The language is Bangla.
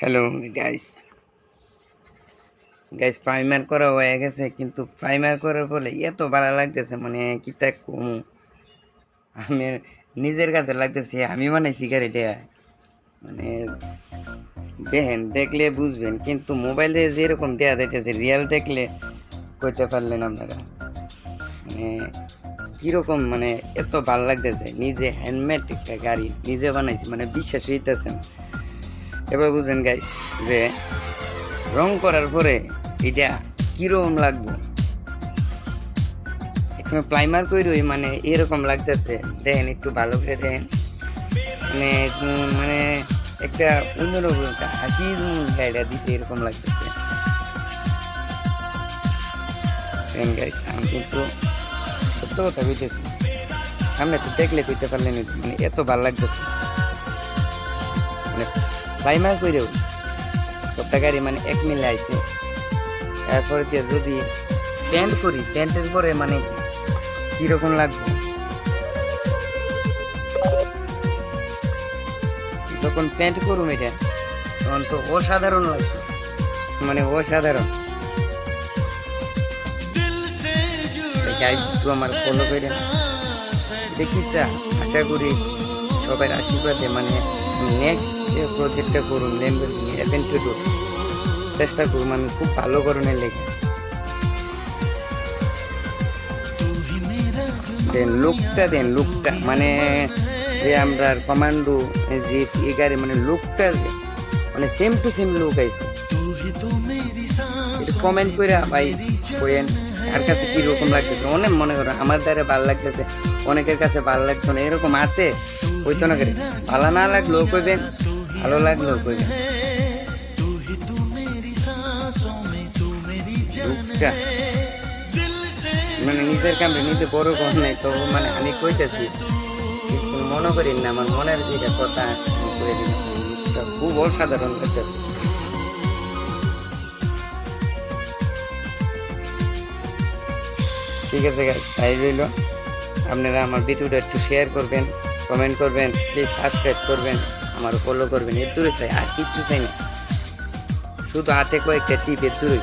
হ্যালো গাইস গাইস প্রাইমার করা হয়ে গেছে, কিন্তু প্রাইমার করার ফলে এত ভালো লাগতেছে, মানে কি তা কম আমি নিজের কাছে লাগতেছে আমি বানাইছি গাড়িটা। মানে দেখেন, দেখলে বুঝবেন, কিন্তু মোবাইলে যেরকম দেওয়া যাইতেছে রিয়েল দেখলে কইতে পারলেন আপনারা মানে কীরকম, মানে এত ভালো লাগতেছে। নিজে হ্যান্ডমেড একটা গাড়ি নিজে বানাইছি, মানে বিশ্বাস হইতেছে না। এবার বুঝেন গাইস যে রং করার পরে এটা কিরকম লাগবে। এখানে প্রাইমার কইরই মানে এরকম লাগতেছে, দেখেন একটু ভালো করে দেখেন, মানে মানে একটা অন্যরকম একটা হাসির গাড়িটা দিছে এরকম লাগতেছে। দেখেন গাইস, আমি কিন্তু সত্য কথা কইতেছি, সামনে তো দেখলে কইতে পারলেন, মানে এত ভালো লাগতেছে। মানে প্রাইমার কইরেও সবটা গাড়ি মানে এক মিলে আইছে। এরপরে দিয়ে যদি প্যান্ট করি, প্যান্টের পরে মানে কিরকম লাগবে, যখন প্যান্ট করুম এটা তখন তো অসাধারণ লাগবে, মানে অসাধারণ। একটু আমার ফলো করে দেখিটা, আশা করি সবার আশীর্বাদে মানে নেক্সট যে প্রজেক্টটা করুন ল্যাম্বরগিনি অ্যাভেন্টুর চেষ্টা করুন আমি খুব ভালো করণের লেগে। দেন লুকটা মানে যে আমরা কমান্ডো যে এই গাড়ি মানে লুকটা মানে সেম টু সেম লুক আইছে। কমেন্ট করে ভাই করেন কার কাছে কীরকম লাগতেছে। অনেক মনে করেন আমার দ্বারা ভালো লাগতেছে, অনেকের কাছে ভালো লাগতো না, এরকম আছে হইতো না করে। ভালো না লাগলেও কইবেন, ভালো লাগলেও কইবেন। লুকটা মানে নিজের কামড়ে নিজে বড় কম নাই, তো মানে আমি কইতেছি মনে করি না, আমার মনের যেটা কথা করে দিন, খুব অসাধারণ লাগতেছে। ঠিক আছে গাইস, তাই রইল। আপনারা আমার ভিডিওটা একটু শেয়ার করবেন, কমেন্ট করবেন, প্লিজ সাবস্ক্রাইব করবেন, আমার ফলো করবেন। এর দূরে চাই আর কিচ্ছু চাই না, শুধু হাতে কয়েকটা টিপ, এর দূরে।